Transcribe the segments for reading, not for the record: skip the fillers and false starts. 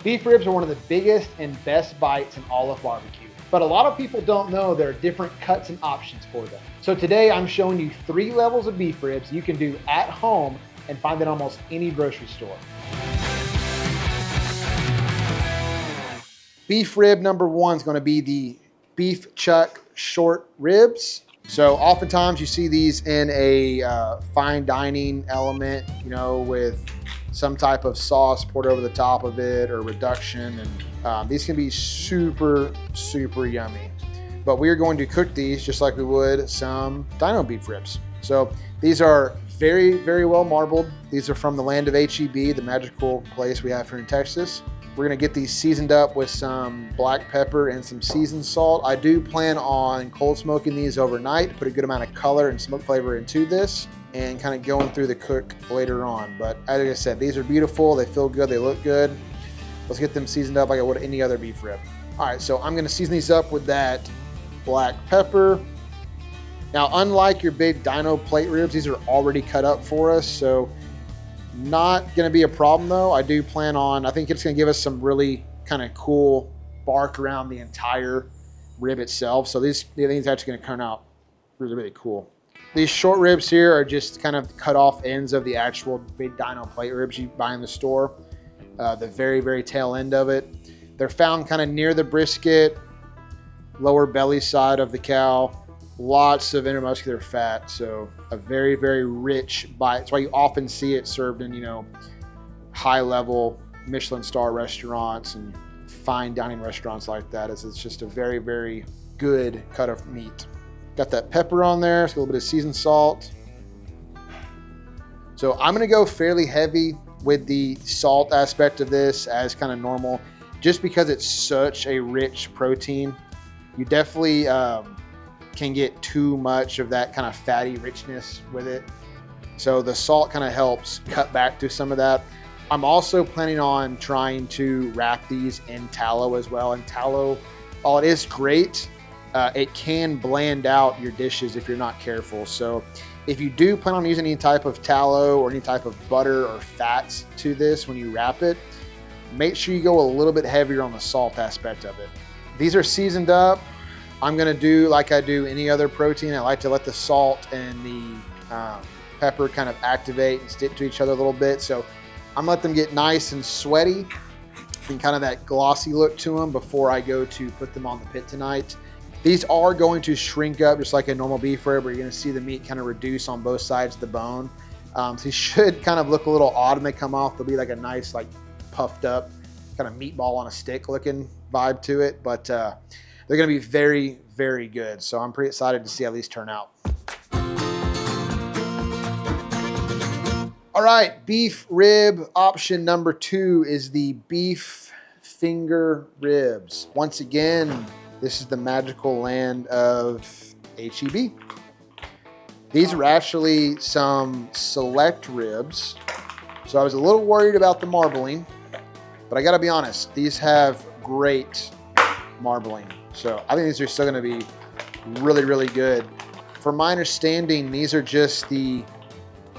Beef ribs are one of the biggest and best bites in all of barbecue, but a lot of people don't know there are different cuts and options for them. So today I'm showing you 3 levels of beef ribs you can do at home and find at almost any grocery store. Beef rib number 1 is going to be the beef chuck short ribs. So oftentimes you see these in a fine dining element, with some type of sauce poured over the top of it or reduction. And these can be super, super yummy. But we are going to cook these just like we would some dino beef ribs. So these are very, very well marbled. These are from the land of H-E-B, the magical place we have here in Texas. We're gonna get these seasoned up with some black pepper and some seasoned salt. I do plan on cold smoking these overnight to put a good amount of color and smoke flavor into this and kind of going through the cook later on. But as I said, these are beautiful, they feel good, they look good. Let's get them seasoned up like I would any other beef rib. All right, so I'm gonna season these up with that black pepper. Now, unlike your big dino plate ribs, these are already cut up for us, so not going to be a problem though. I do plan on, I think it's going to give us some really kind of cool bark around the entire rib itself. So these things are actually going to turn out really, really cool. These short ribs here are just kind of cut off ends of the actual big dino plate ribs you buy in the store. The very, very tail end of it. They're found kind of near the brisket, lower belly side of the cow. Lots of intermuscular fat, so a very, very rich bite. That's why you often see it served in, high-level Michelin star restaurants and fine dining restaurants like that. It's just a very, very good cut of meat. Got that pepper on there, it's got a little bit of seasoned salt. So I'm gonna go fairly heavy with the salt aspect of this as kind of normal, just because it's such a rich protein. You definitely, can get too much of that kind of fatty richness with it. So the salt kind of helps cut back to some of that. I'm also planning on trying to wrap these in tallow as well. And tallow, while it is great, it can bland out your dishes if you're not careful. So if you do plan on using any type of tallow or any type of butter or fats to this when you wrap it, make sure you go a little bit heavier on the salt aspect of it. These are seasoned up. I'm gonna do like I do any other protein. I like to let the salt and the pepper kind of activate and stick to each other a little bit. So I'm gonna let them get nice and sweaty and kind of that glossy look to them before I go to put them on the pit tonight. These are going to shrink up just like a normal beef rib, where you're gonna see the meat kind of reduce on both sides of the bone. So you should kind of look a little odd when they come off. They'll be like a nice, like puffed up kind of meatball on a stick looking vibe to it. But they're going to be very, very good. So I'm pretty excited to see how these turn out. All right, beef rib option number 2 is the beef finger ribs. Once again, this is the magical land of H-E-B. These are actually some select ribs. So I was a little worried about the marbling, but I got to be honest, these have great marbling. So I think these are still gonna be really, really good. From my understanding, these are just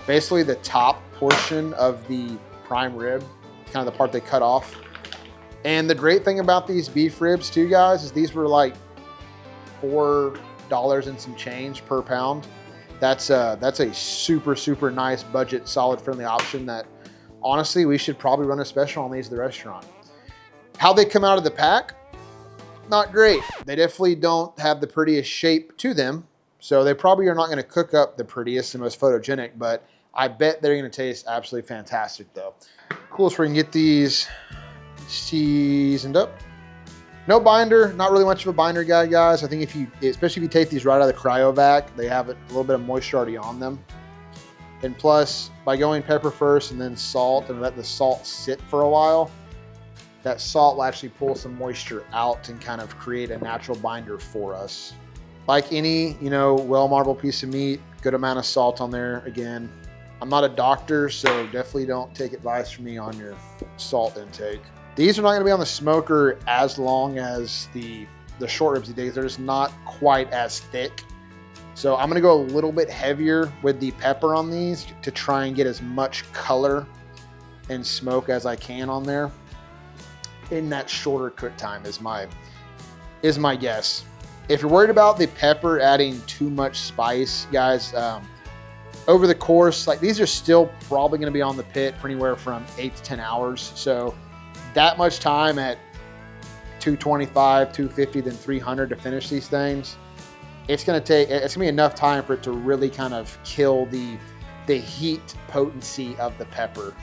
basically the top portion of the prime rib, kind of the part they cut off. And the great thing about these beef ribs too, guys, is these were like $4 and some change per pound. That's a super, super nice budget, solid, friendly option that honestly, we should probably run a special on these at the restaurant. How they come out of the pack? Not great. They definitely don't have the prettiest shape to them. So they probably are not going to cook up the prettiest and most photogenic, but I bet they're going to taste absolutely fantastic though. Cool, so we can get these seasoned up. No binder, not really much of a binder guy, guys. I think especially if you take these right out of the cryovac, they have a little bit of moisture already on them. And plus, by going pepper first and then salt and let the salt sit for a while, that salt will actually pull some moisture out and kind of create a natural binder for us. Like any, well marbled piece of meat, good amount of salt on there. Again, I'm not a doctor, so definitely don't take advice from me on your salt intake. These are not gonna be on the smoker as long as the short ribs these days. They're just not quite as thick. So I'm gonna go a little bit heavier with the pepper on these to try and get as much color and smoke as I can on there. in that shorter cook time is my guess. If you're worried about the pepper adding too much spice, guys, over the course, like these are still probably going to be on the pit for anywhere from 8 to 10 hours. So that much time at 225, 250, then 300 to finish these things, it's going to be enough time for it to really kind of kill the heat potency of the pepper.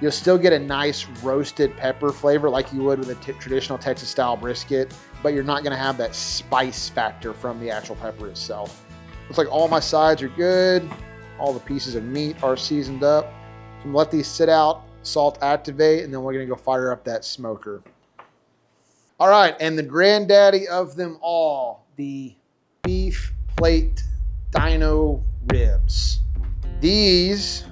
You'll still get a nice roasted pepper flavor like you would with a traditional Texas style brisket, but you're not going to have that spice factor from the actual pepper itself. Looks like all my sides are good. All the pieces of meat are seasoned up. So I'm gonna let these sit out, salt activate, and then we're gonna go fire up that smoker. All right, and the granddaddy of them all, the beef plate dino ribs. These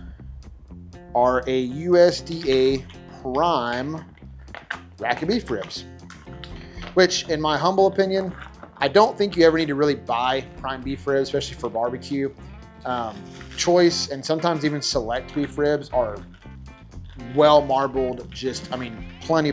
are a USDA prime rack of beef ribs, which in my humble opinion, I don't think you ever need to really buy prime beef ribs, especially for barbecue. Choice and sometimes even select beef ribs are well marbled, plenty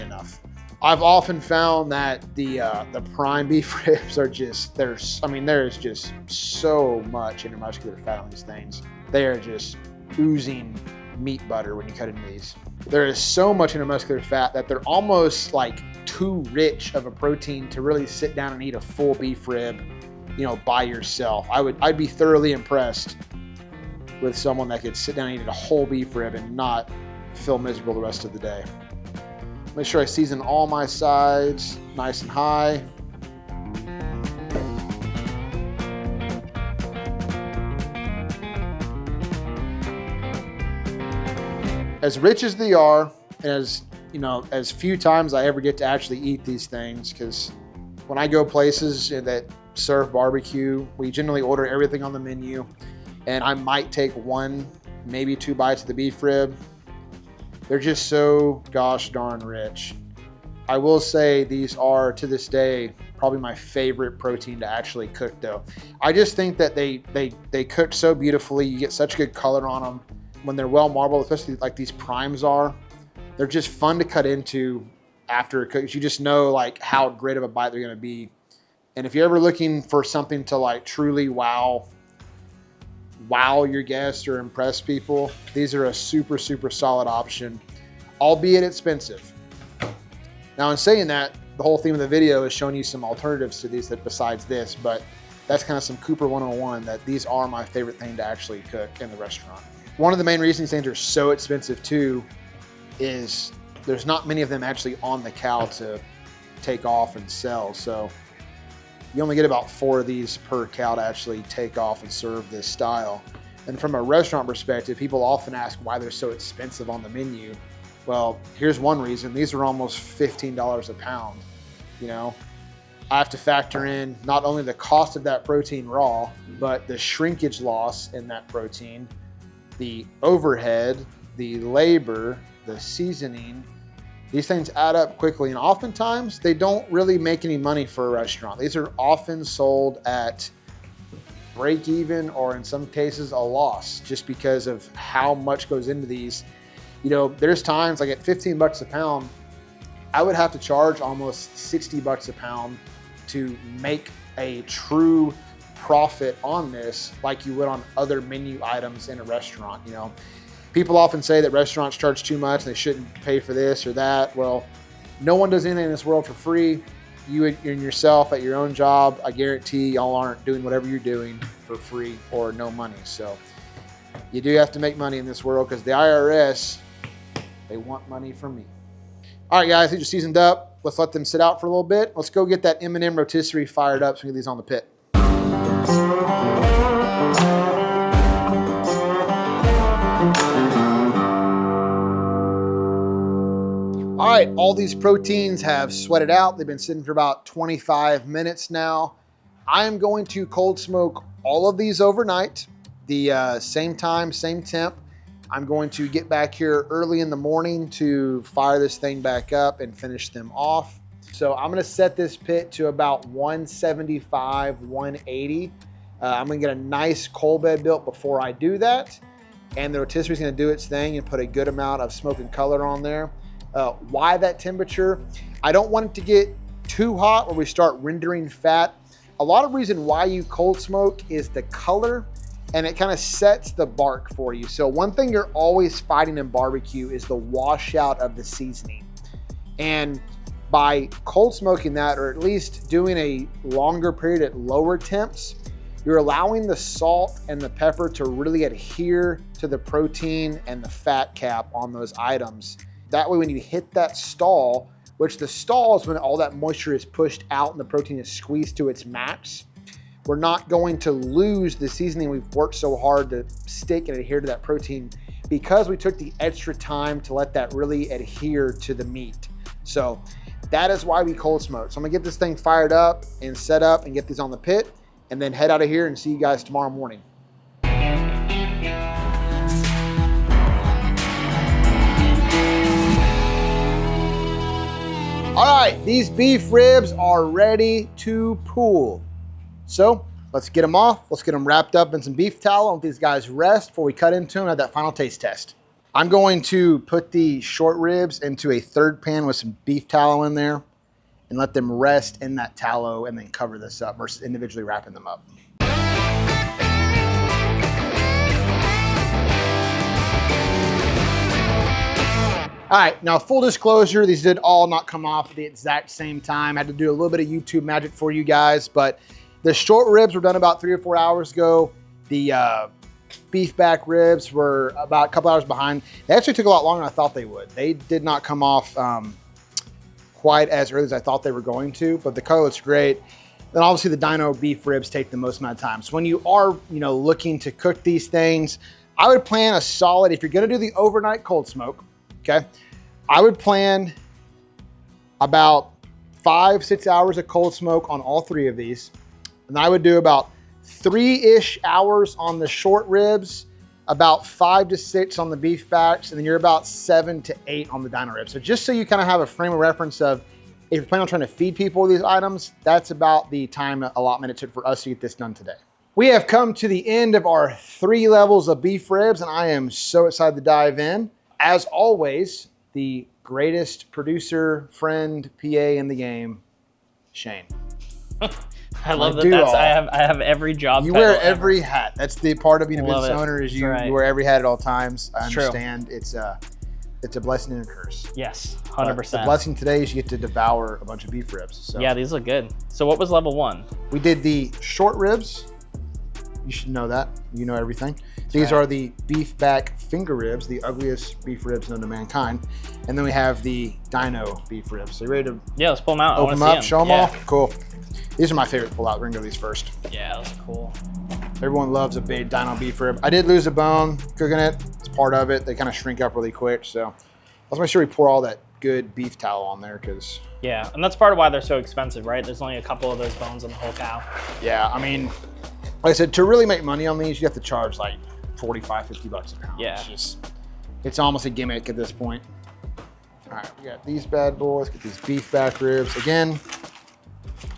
enough. I've often found that the prime beef ribs are just, there is just so much intermuscular fat on these things. They are just oozing meat butter when you cut into these. There is so much intermuscular fat that they're almost like too rich of a protein to really sit down and eat a full beef rib, by yourself. I'd be thoroughly impressed with someone that could sit down and eat a whole beef rib and not feel miserable the rest of the day. Make sure I season all my sides nice and high. As rich as they are, and as few times I ever get to actually eat these things, because when I go places that serve barbecue, we generally order everything on the menu, and I might take 1, maybe 2 bites of the beef rib. They're just so gosh darn rich. I will say these are, to this day, probably my favorite protein to actually cook though. I just think that they cook so beautifully. You get such good color on them when they're well marbled, especially like these primes are. They're just fun to cut into after it cooks. You just know like how great of a bite they're gonna be. And if you're ever looking for something to like truly wow your guests or impress people, these are a super solid option, albeit expensive. Now in saying that, the whole theme of the video is showing you some alternatives to these besides this, but that's kind of some Cooper 101, that these are my favorite thing to actually cook in the restaurant. One of the main reasons things are so expensive too is there's not many of them actually on the cow to take off and sell. So you only get about 4 of these per cow to actually take off and serve this style. And from a restaurant perspective, people often ask why they're so expensive on the menu. Well, here's one reason. These are almost $15 a pound. I have to factor in not only the cost of that protein raw, but the shrinkage loss in that protein, the overhead, the labor, the seasoning. These things add up quickly, and oftentimes they don't really make any money for a restaurant. These are often sold at break even, or in some cases a loss, just because of how much goes into these. There's times like at 15 bucks a pound, I would have to charge almost 60 bucks a pound to make a true profit on this, like you would on other menu items in a restaurant. People often say that restaurants charge too much and they shouldn't pay for this or that. Well, no one does anything in this world for free. You and yourself at your own job, I guarantee y'all aren't doing whatever you're doing for free or no money. So you do have to make money in this world, because the IRS, they want money from me. All right, guys, these are seasoned up. Let's let them sit out for a little bit. Let's go get that M&M rotisserie fired up so we can get these on the pit. All right, all these proteins have sweated out. They've been sitting for about 25 minutes now. I am going to cold smoke all of these overnight, the same time, same temp. I'm going to get back here early in the morning to fire this thing back up and finish them off. So I'm gonna set this pit to about 175, 180. I'm gonna get a nice coal bed built before I do that. And the rotisserie is gonna do its thing and put a good amount of smoke and color on there. Why that temperature? I don't want it to get too hot where we start rendering fat. A lot of reason why you cold smoke is the color, and it kind of sets the bark for you. So one thing you're always fighting in barbecue is the washout of the seasoning. And by cold smoking that, or at least doing a longer period at lower temps, you're allowing the salt and the pepper to really adhere to the protein and the fat cap on those items. That way when you hit that stall, which the stall is when all that moisture is pushed out and the protein is squeezed to its max, we're not going to lose the seasoning we've worked so hard to stick and adhere to that protein because we took the extra time to let that really adhere to the meat. So that is why we cold smoke. So I'm gonna get this thing fired up and set up and get these on the pit and then head out of here and see you guys tomorrow morning. All right, these beef ribs are ready to pull. So let's get them off. Let's get them wrapped up in some beef towel and let these guys rest before we cut into them and have that final taste test. I'm going to put the short ribs into a third pan with some beef tallow in there and let them rest in that tallow and then cover this up versus individually wrapping them up. All right, now full disclosure, these did all not come off at the exact same time. I had to do a little bit of YouTube magic for you guys, but the short ribs were done about 3 or 4 hours ago. The beef back ribs were about a couple hours behind. They actually took a lot longer than I thought they would. They did not come off quite as early as I thought they were going to, but the color looks great. Then obviously the dino beef ribs take the most amount of time. So when you are, looking to cook these things, I would plan a solid, if you're gonna do the overnight cold smoke, okay, I would plan about 5-6 hours of cold smoke on all 3 of these. And I would do about 3-ish hours on the short ribs, about 5 to 6 on the beef backs, and then you're about 7 to 8 on the dino ribs. So just so you kind of have a frame of reference of, if you're planning on trying to feed people these items, that's about the time allotment it took for us to get this done today. We have come to the end of our 3 levels of beef ribs, and I am so excited to dive in. As always, the greatest producer, friend, PA in the game, Shane. I love that. I have every job. You wear every hat. That's the part of being a business owner is you wear every hat at all times. I understand it's a blessing and a curse. Yes, 100%. The blessing today is you get to devour a bunch of beef ribs. So. Yeah, these look good. So what was level 1? We did the short ribs. You should know that. You know everything. These are the beef back finger ribs, the ugliest beef ribs known to mankind. And then we have the dino beef ribs. So you ready to let's pull them out. Open them up, show them all? Cool. These are my favorite to pull out. We're gonna go these first. Yeah, those are cool. Everyone loves a big dino beef rib. I did lose a bone cooking it. It's part of it. They kind of shrink up really quick. So let's make sure we pour all that good beef tallow on there because... Yeah, and that's part of why they're so expensive, right? There's only a couple of those bones on the whole cow. Yeah, I mean, like I said, to really make money on these, you have to charge like 45, 50 bucks a pound. Yeah. It's almost a gimmick at this point. All right, we got these bad boys, get these beef back ribs. Again,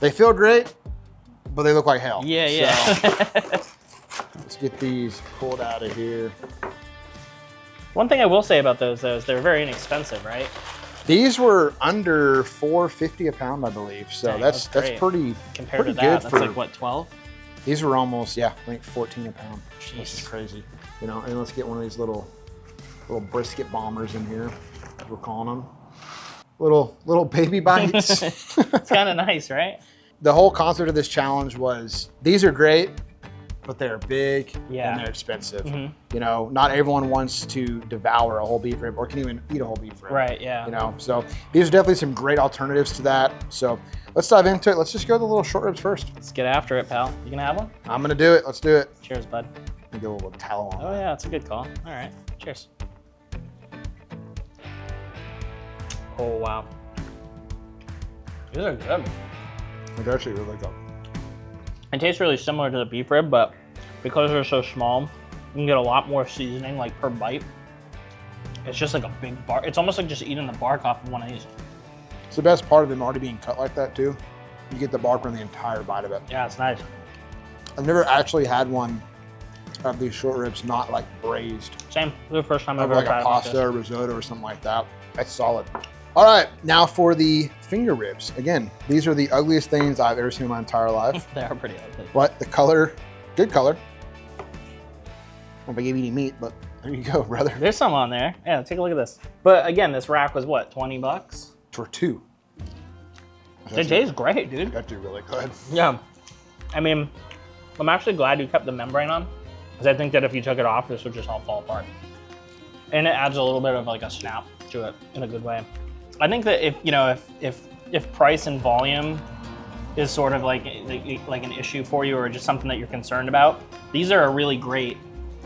they feel great, but they look like hell. Yeah, yeah. So, let's get these pulled out of here. One thing I will say about those, though, is they're very inexpensive, right? These were under $4.50 a pound, I believe. So dang, that's pretty compared pretty to that. good. That's like what, 12? These were almost, I think 14 a pound. Jeez. This is crazy. And let's get one of these little brisket bombers in here, as we're calling them. Little baby bites. It's kind of nice, right? The whole concept of this challenge was, these are great, but they're big and they're expensive. Mm-hmm. Not everyone wants to devour a whole beef rib or can even eat a whole beef rib. Right, yeah. So these are definitely some great alternatives to that. So let's dive into it. Let's just go to the little short ribs first. Let's get after it, pal. You gonna have one? I'm gonna do it. Let's do it. Cheers, bud. Let me get a little towel on. Oh yeah, that's a good call. All right, cheers. Oh wow. These are good. They're actually really good. It tastes really similar to the beef rib, but because they're so small, you can get a lot more seasoning like per bite. It's just like a big bark. It's almost like just eating the bark off of one of these. It's the best part of them already being cut like that too. You get the bark from the entire bite of it. Yeah, it's nice. I've never actually had one these short ribs not like braised. Same. This is the first time I've ever like tried a pasta or risotto or something like that. That's solid. All right, now for the finger ribs. Again, these are the ugliest things I've ever seen in my entire life. They are pretty ugly. But the color, good color. I don't know if I gave you any meat, but there you go, brother. There's some on there. Yeah, take a look at this. But again, this rack was what, 20 bucks? For two. They taste great, dude. That do really good. Yeah. I mean, I'm actually glad you kept the membrane on, because I think that if you took it off, this would just all fall apart. And it adds a little bit of like a snap to it in a good way. I think that if price and volume is sort of like an issue for you, or just something that you're concerned about, these are a really great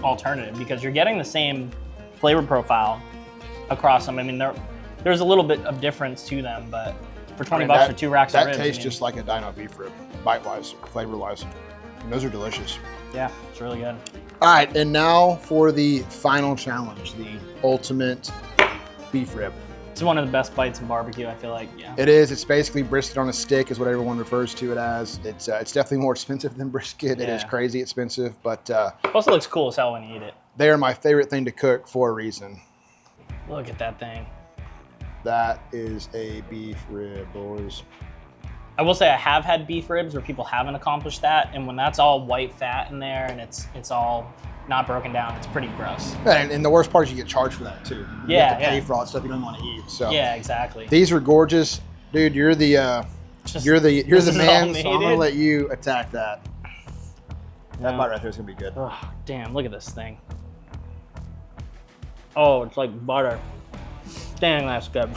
alternative, because you're getting the same flavor profile across them. I mean, there's a little bit of difference to them, but for 20 bucks for 2 racks of ribs, that tastes just like a dino beef rib, bite-wise, flavor-wise. And those are delicious. Yeah, it's really good. All right, and now for the final challenge, the ultimate beef rib. It's one of the best bites in barbecue, I feel like, yeah. It is. It's basically brisket on a stick is what everyone refers to it as. It's definitely more expensive than brisket. It is crazy expensive, but... it also looks cool as hell when you eat it. They are my favorite thing to cook for a reason. Look at that thing. That is a beef rib, boys. I will say I have had beef ribs where people haven't accomplished that, and when that's all white fat in there and it's all not broken down, it's pretty gross. And the worst part is you get charged for that too. You have to pay for all that stuff you don't want to eat. So yeah, exactly. These are gorgeous, dude. You're the man. So I'm gonna let you attack that. That bite right there is gonna be good. Oh, damn! Look at this thing. Oh, it's like butter. Dang, that's good.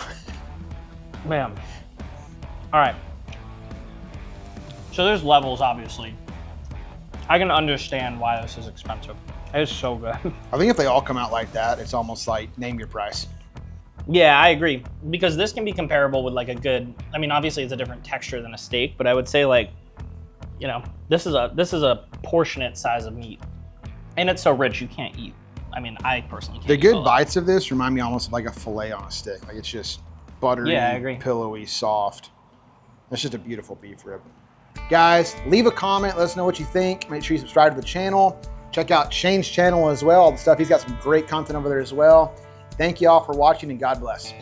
Man. All right. So there's levels, obviously. I can understand why this is expensive. It's so good. I think if they all come out like that, it's almost like name your price. Yeah, I agree. Because this can be comparable with like a good, I mean, obviously it's a different texture than a steak, but I would say like, you know, this is a portionate size of meat. And it's so rich you can't eat. I mean, I personally can't The eat good bites of this remind me almost of like a filet on a stick. Like it's just buttery, yeah, I agree. Pillowy, soft. It's just a beautiful beef rib. Guys, leave a comment. Let us know what you think. Make sure you subscribe to the channel. Check out Shane's channel as well. All the stuff, he's got some great content over there as well. Thank you all for watching, and God bless.